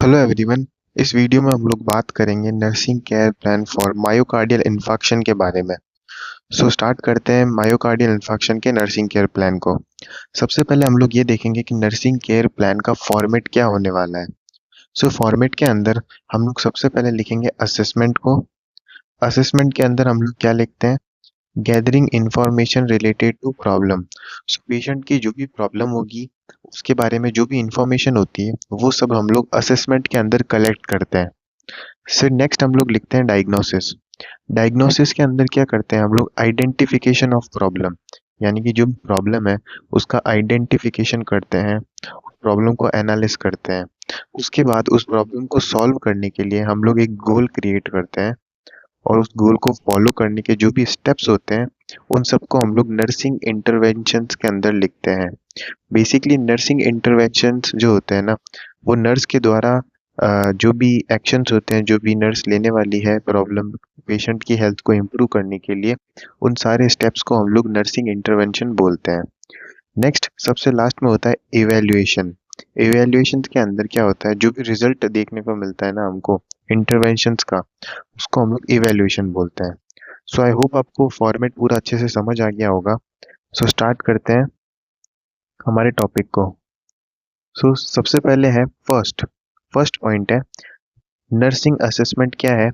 Hello everyone. इस video में हम लोग बात करेंगे nursing care plan for myocardial infarction के बारे में। स्टार्ट करते हैं मायोकार्डियल इन्फार्क्शन के नर्सिंग केयर प्लान को। सबसे पहले हम लोग ये देखेंगे कि नर्सिंग केयर प्लान का फॉर्मेट क्या होने वाला है। फॉर्मेट के अंदर हम लोग सबसे पहले लिखेंगे असेसमेंट को। असेसमेंट के अंदर हम लोग क्या लिखते हैं, gathering information related to problem. Patient की जो भी प्रॉब्लम होगी उसके बारे में जो भी इंफॉर्मेशन होती है वो सब हम लोग असेसमेंट के अंदर कलेक्ट करते हैं। फिर नेक्स्ट हम लोग लिखते हैं डायग्नोसिस। डायग्नोसिस के अंदर क्या करते हैं हम लोग, आइडेंटिफिकेशन ऑफ प्रॉब्लम, यानी कि जो प्रॉब्लम है उसका आइडेंटिफिकेशन करते हैं, प्रॉब्लम को एनालिस करते हैं। उसके बाद उस प्रॉब्लम को सॉल्व करने के लिए हम लोग एक गोल क्रिएट करते हैं और उस गोल को फॉलो करने के जो भी स्टेप्स होते हैं उन सबको हम लोग नर्सिंग इंटरवेंशंस के अंदर लिखते हैं। बेसिकली नर्सिंग इंटरवेंशंस जो होते हैं ना, वो नर्स के द्वारा जो भी एक्शंस होते हैं, जो भी नर्स लेने वाली है प्रॉब्लम पेशेंट की हेल्थ को इम्प्रूव करने के लिए, उन सारे स्टेप्स को हम लोग नर्सिंग इंटरवेंशन बोलते हैं। नेक्स्ट सबसे लास्ट में होता है इवैल्यूएशन। इवैल्यूएशन के अंदर क्या होता है, जो भी रिजल्ट देखने को मिलता है ना हमको इंटरवेंशंस का, उसको हम लोग इवैल्यूएशन बोलते हैं। आई होप आपको फॉर्मेट पूरा अच्छे से समझ आ गया होगा। स्टार्ट करते हैं हमारे टॉपिक को। सबसे पहले है फर्स्ट फर्स्ट पॉइंट है, नर्सिंग असेसमेंट क्या है,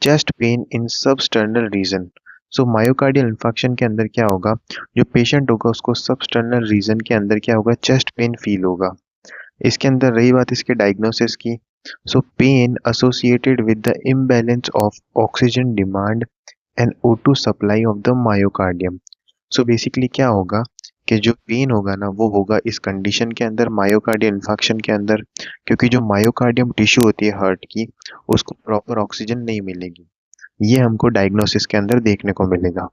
chest pain in substernal region. Myocardial infarction के अंदर क्या होगा, जो पेशेंट होगा उसको सबस्टर्नल रीजन के अंदर क्या होगा, चेस्ट पेन फील होगा। इसके अंदर रही बात इसके डायग्नोसिस की, pen associated with the imbalance of oxygen demand and O2 supply of the myocardium. Basically क्या होगा कि जो पेन होगा ना वो होगा इस कंडीशन के अंदर, मायोकार्डियल इन्फार्क्शन के अंदर, क्योंकि जो मायोकार्डियम टिश्यू होती है हार्ट की, उसको प्रॉपर ऑक्सीजन नहीं मिलेगी। ये हमको डायग्नोसिस के अंदर देखने को मिलेगा।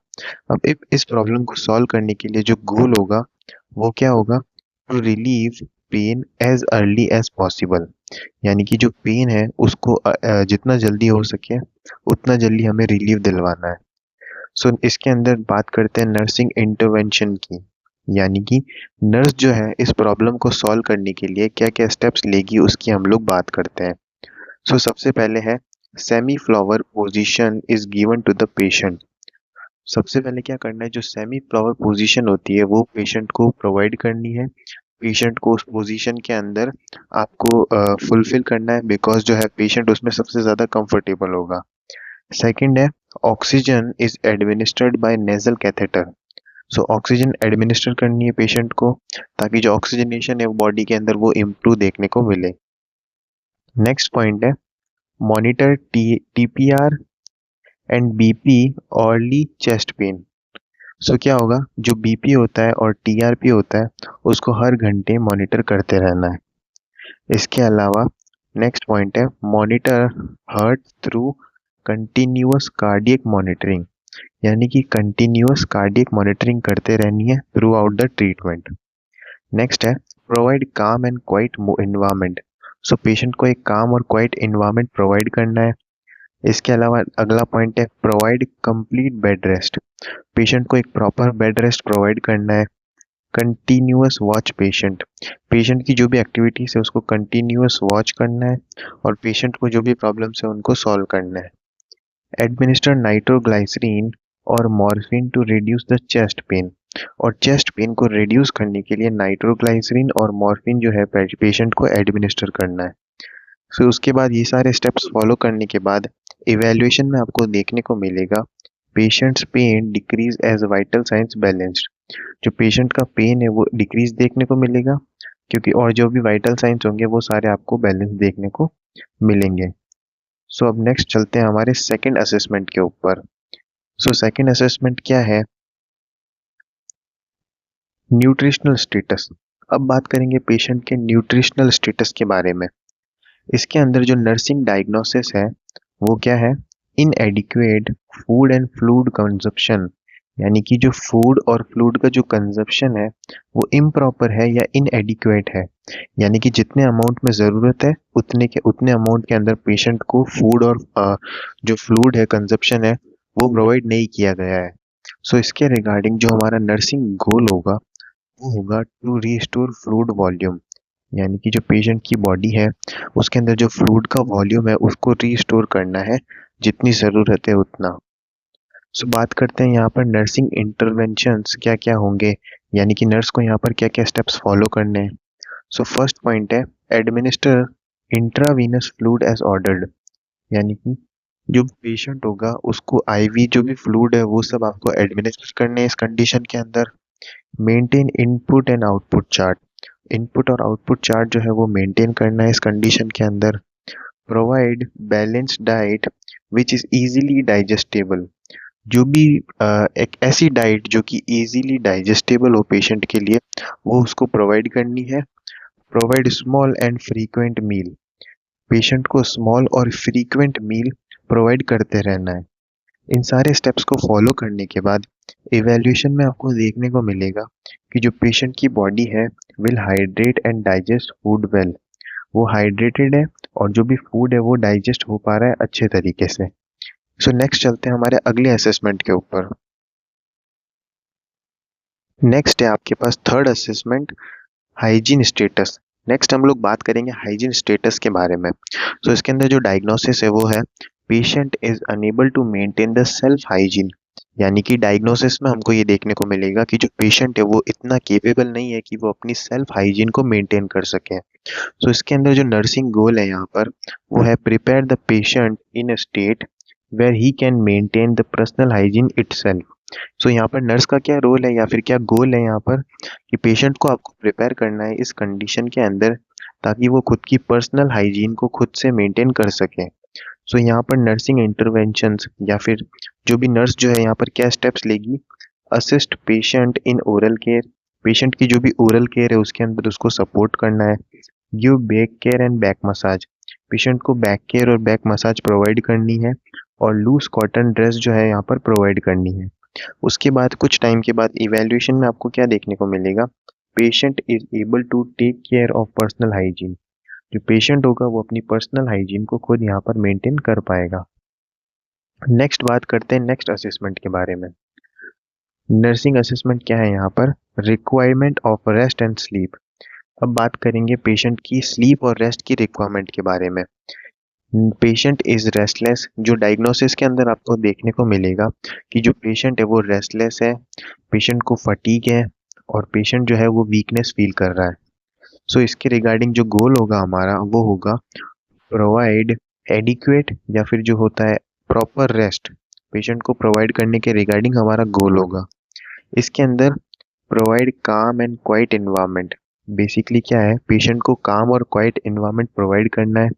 अब इस प्रॉब्लम को सॉल्व करने के लिए जो गोल होगा वो क्या होगा, to relieve pain as early as possible, यानी कि जो पेन है उसको जितना जल्दी हो सके उतना जल्दी हमें रिलीव दिलवाना है। इसके अंदर बात करते हैं नर्सिंग इंटरवेंशन की, यानी कि नर्स जो है इस प्रॉब्लम को सॉल्व करने के लिए क्या क्या स्टेप्स लेगी उसकी हम लोग बात करते हैं। सबसे पहले है semi Fowler position is given to the patient. सबसे पहले क्या करना है, जो सेमी फ्लावर पोजीशन होती है वो पेशेंट को प्रोवाइड करनी है। पेशेंट को उस पोजीशन के अंदर आपको फुलफिल करना है, बिकॉज जो है पेशेंट उसमें सबसे ज़्यादा कंफर्टेबल होगा। सेकंड है oxygen is administered by nasal catheter. Oxygen administer करनी है पेशेंट को, ताकि जो ऑक्सीजनेशन है बॉडी के अंदर वो इम्प्रूव देखने को मिले। नेक्स्ट पॉइंट है monitor TPR and BP early chest pain. क्या होगा, जो बीपी होता है और टीआरपी होता है उसको हर घंटे मॉनिटर करते रहना है। इसके अलावा नेक्स्ट पॉइंट है monitor heart through continuous cardiac monitoring, यानी कि कंटिन्यूअस कार्डियक मॉनिटरिंग करते रहनी है through out the treatment. Next है प्रोवाइड काम एंड क्वाइट एनवायरनमेंट। पेशेंट को एक काम और क्वाइट एनवायरनमेंट प्रोवाइड करना है। इसके अलावा अगला पॉइंट है provide complete bed rest. Patient को एक प्रॉपर बेड रेस्ट प्रोवाइड करना है। कंटिन्यूअस वॉच पेशेंट, पेशेंट की जो भी एक्टिविटीज है उसको कंटिन्यूअस वॉच करना है और पेशेंट को जो भी प्रॉब्लम्स है उनको सॉल्व करना है। एडमिनिस्टर नाइट्रोग्लाइसरीन और morphine to reduce the chest pain, और चेस्ट पेन को रिड्यूस करने के लिए नाइट्रोग्लाइसरीन और मॉर्फिन जो है पेशेंट को एडमिनिस्टर करना है। उसके बाद ये सारे स्टेप्स फॉलो करने के बाद इवैल्यूएशन में आपको देखने को मिलेगा patients pain decrease as vital signs balanced. जो पेशेंट का पेन है वो डिक्रीज देखने को मिलेगा, क्योंकि और जो भी वाइटल साइंस होंगे वो सारे आपको बैलेंस देखने को मिलेंगे। अब नेक्स्ट चलते हैं हमारे सेकंड असेसमेंट के ऊपर। सेकंड असेसमेंट क्या है, न्यूट्रिशनल स्टेटस। अब बात करेंगे पेशेंट के न्यूट्रिशनल स्टेटस के बारे में। इसके अंदर जो नर्सिंग डायग्नोसिस है वो क्या है, इनएडिक्वेट फूड एंड फ्लूइड कंजप्शन, यानी कि जो फूड और फ्लूइड का जो कंजप्शन है वो इम्प्रॉपर है या इनएडिक्वेट है, यानी कि जितने अमाउंट में ज़रूरत है उतने अमाउंट के अंदर पेशेंट को फूड और जो फ्लूइड है कंजप्शन है वो प्रोवाइड नहीं किया गया है। इसके रिगार्डिंग जो हमारा नर्सिंग गोल होगा वो होगा टू रिस्टोर फ्लूइड वॉल्यूम, यानी कि जो पेशेंट की बॉडी है उसके अंदर जो फ्लूइड का वॉल्यूम है उसको रीस्टोर करना है जितनी ज़रूरत है उतना। सो बात करते हैं यहाँ पर नर्सिंग इंटरवेंशंस क्या क्या होंगे, यानी कि नर्स को यहाँ पर क्या क्या स्टेप्स फॉलो करने हैं। सो फर्स्ट पॉइंट है administer intravenous fluid as ordered, यानी कि जो पेशेंट होगा उसको आईवी जो भी फ्लूइड है वो सब आपको एडमिनिस्टर करने हैं इस कंडीशन के अंदर। Maintain input and output chart, input और आउटपुट चार्ट जो है वो मेंटेन करना है इस कंडीशन के अंदर। Provide balanced diet which is easily digestible, जो भी एक ऐसी डाइट जो कि इजीली डाइजेस्टेबल हो पेशेंट के लिए वो उसको प्रोवाइड करनी है। Provide small and frequent meal, patient को स्मॉल और फ्रीक्वेंट मील प्रोवाइड करते रहना है। इन सारे स्टेप्स को फॉलो करने के बाद इवैल्यूएशन में आपको देखने को मिलेगा कि जो पेशेंट की बॉडी है will hydrate and digest food well, वो हाइड्रेटेड है और जो भी फूड है वो डाइजेस्ट हो पा रहा है अच्छे तरीके से। सो नेक्स्ट चलते हैं हमारे अगले असेसमेंट के ऊपर। नेक्स्ट है आपके पास third assessment, hygiene status. Next हम लोग बात करेंगे हाइजीन स्टेटस के बारे में। तो इसके अंदर जो डायग्नोसिस है वो है patient is unable to maintain the self hygiene, यानी कि डायग्नोसिस में हमको ये देखने को मिलेगा कि जो पेशेंट है वो इतना केपेबल नहीं है कि वो अपनी सेल्फ हाइजीन को मेंटेन कर सके। तो इसके अंदर जो नर्सिंग गोल है यहाँ पर वो है prepare the patient in a state where he can maintain the personal hygiene itself. So यहाँ पर नर्स का क्या रोल है या फिर क्या गोल है यहाँ पर कि पेशेंट को आपको प्रिपेयर करना है इस कंडीशन के अंदर ताकि वो खुद की पर्सनल हाइजीन को खुद से मेंटेन कर सके। सो यहाँ पर नर्सिंग इंटरवेंशंस या फिर जो भी नर्स जो है यहाँ पर क्या स्टेप्स लेगी, assist patient in oral care, patient की जो भी ओरल केयर है उसके अंदर उसको सपोर्ट करना है। Give back care and back massage, patient को बैक केयर और बैक मसाज प्रोवाइड करनी है। और लूज कॉटन ड्रेस जो है यहाँ पर प्रोवाइड करनी है। उसके बाद कुछ टाइम के बाद इवैल्यूएशन में आपको क्या देखने को मिलेगा, patient is able to take care of personal hygiene, जो पेशेंट होगा वो अपनी पर्सनल हाइजीन को खुद यहाँ पर मेंटेन कर पाएगा। नेक्स्ट बात करते हैं नेक्स्ट असेसमेंट के बारे में। नर्सिंग असेसमेंट क्या है यहाँ पर, requirement of rest and sleep. अब बात करेंगे पेशेंट की स्लीप और रेस्ट की रिक्वायरमेंट के बारे में। पेशेंट इज रेस्टलेस, जो डायग्नोसिस के अंदर आपको देखने को मिलेगा कि जो पेशेंट है वो रेस्टलेस है, पेशेंट को फटीग है और पेशेंट जो है वो वीकनेस फील कर रहा है। सो इसके रिगार्डिंग जो गोल होगा हमारा वो होगा प्रोवाइड एडिक्वेट या फिर जो होता है प्रॉपर रेस्ट, पेशेंट को प्रोवाइड करने के रिगार्डिंग हमारा गोल होगा। इसके अंदर प्रोवाइड काम एंड क्वाइट इन्वायरमेंट, बेसिकली क्या है पेशेंट को काम और क्वाइट इन्वायरमेंट प्रोवाइड करना है।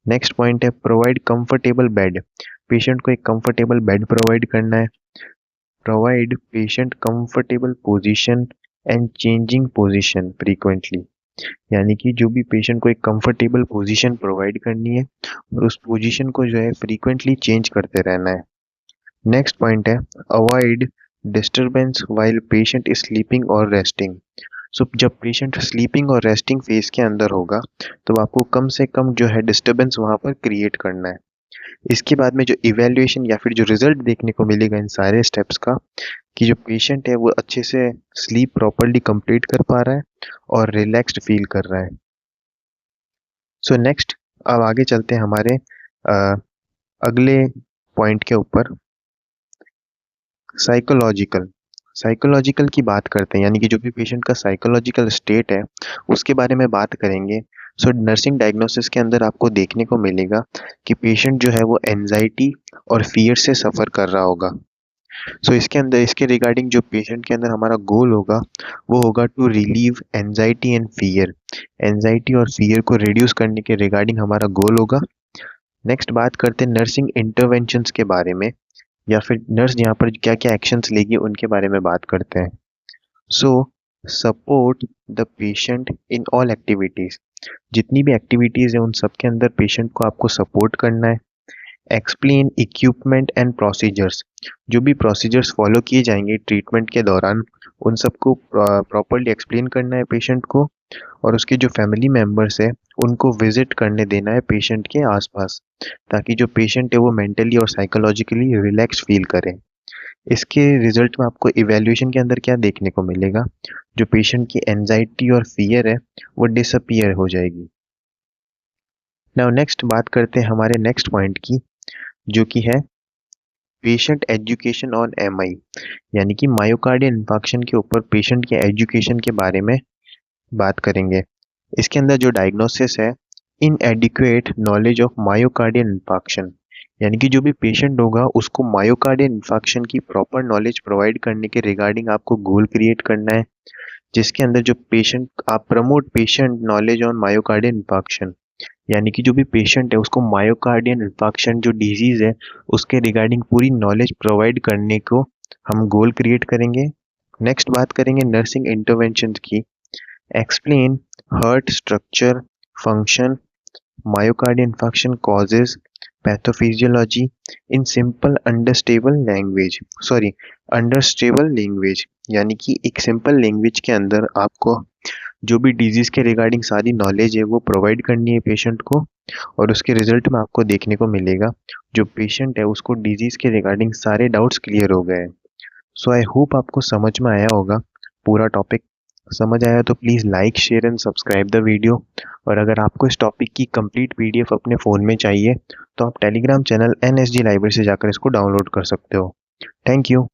नेक्स्ट पॉइंट है प्रोवाइड कंफर्टेबल बेड, पेशेंट को एक कंफर्टेबल बेड प्रोवाइड करना है। Provide patient comfortable position and changing position frequently, यानी कि जो भी पेशेंट को एक कंफर्टेबल पोजीशन प्रोवाइड करनी है और उस पोजीशन को जो है फ्रीक्वेंटली चेंज करते रहना है। नेक्स्ट पॉइंट है avoid disturbance while patient is sleeping और रेस्टिंग। सो जब पेशेंट स्लीपिंग और रेस्टिंग फेज के अंदर होगा तो आपको कम से कम जो है डिस्टरबेंस वहाँ पर क्रिएट करना है। इसके बाद में जो इवैल्यूएशन या फिर जो रिजल्ट देखने को मिलेगा इन सारे स्टेप्स का कि जो पेशेंट है वो अच्छे से स्लीप प्रॉपरली कंप्लीट कर पा रहा है और रिलैक्स्ड फील कर रहा है। सो नेक्स्ट अब आगे चलते हैं हमारे अगले पॉइंट के ऊपर, साइकोलॉजिकल। साइकोलॉजिकल की बात करते हैं, यानी कि जो भी पेशेंट का साइकोलॉजिकल स्टेट है उसके बारे में बात करेंगे। सो नर्सिंग डायग्नोसिस के अंदर आपको देखने को मिलेगा कि पेशेंट जो है वो एंजाइटी और फियर से सफ़र कर रहा होगा। सो इसके अंदर इसके रिगार्डिंग जो पेशेंट के अंदर हमारा गोल होगा वो होगा to relieve anxiety and fear, anxiety और फियर को रिड्यूस करने के रिगार्डिंग हमारा गोल होगा। नेक्स्ट बात करते हैं नर्सिंग इंटरवेंशंस के बारे में, या फिर नर्स यहाँ पर क्या क्या एक्शंस लेगी उनके बारे में बात करते हैं। So support the patient in all activities, जितनी भी एक्टिविटीज़ है उन सब के अंदर पेशेंट को आपको सपोर्ट करना है। एक्सप्लेन इक्विपमेंट एंड प्रोसीजर्स, जो भी प्रोसीजर्स फॉलो किए जाएंगे ट्रीटमेंट के दौरान उन सबको प्रॉपरली एक्सप्लेन करना है पेशेंट को। और उसके जो फैमिली मेम्बर्स है उनको विजिट करने देना है पेशेंट के आसपास ताकि जो पेशेंट है वो मेंटली और साइकोलॉजिकली रिलैक्स फील करे। इसके रिजल्ट में आपको इवैल्यूएशन के अंदर क्या देखने को मिलेगा, जो पेशेंट की एंजाइटी और फियर है वो डिसअपियर हो जाएगी। नाउ नेक्स्ट बात करते हैं हमारे नेक्स्ट पॉइंट की, जो कि है पेशेंट एजुकेशन ऑन एमआई, यानी कि मायोकार्डियल इंफार्क्शन के ऊपर पेशेंट के एजुकेशन के बारे में बात करेंगे। इसके अंदर जो डायग्नोसिस है, इनएडिक्वेट नॉलेज ऑफ मायोकार्डियल इंफार्क्शन, यानी कि जो भी पेशेंट होगा उसको मायोकार्डियल इंफार्क्शन की प्रॉपर नॉलेज प्रोवाइड करने के रिगार्डिंग आपको गोल क्रिएट करना है, जिसके अंदर जो पेशेंट आप promote patient knowledge on myocardial infarction, यानी कि जो भी पेशेंट है उसको मायोकार्डियल इंफार्क्शन जो डिजीज है उसके रिगार्डिंग पूरी नॉलेज प्रोवाइड करने को हम गोल क्रिएट करेंगे। नेक्स्ट बात करेंगे नर्सिंग इंटरवेंशन की। Explain heart structure, function, myocardial infarction causes, pathophysiology in simple understandable language, यानी कि एक सिंपल लैंग्वेज के अंदर आपको जो भी डिजीज के रिगार्डिंग सारी नॉलेज है वो प्रोवाइड करनी है पेशेंट को, और उसके रिजल्ट में आपको देखने को मिलेगा जो पेशेंट है उसको डिजीज के रिगार्डिंग सारे डाउट्स क्लियर हो गए। सो आई होप आपको समझ में आया होगा पूरा टॉपिक। समझ आया तो please like share and subscribe the video, और अगर आपको इस टॉपिक की कंप्लीट पीडीएफ अपने फ़ोन में चाहिए तो आप टेलीग्राम चैनल NSG लाइब्रेरी से जाकर इसको डाउनलोड कर सकते हो। Thank you.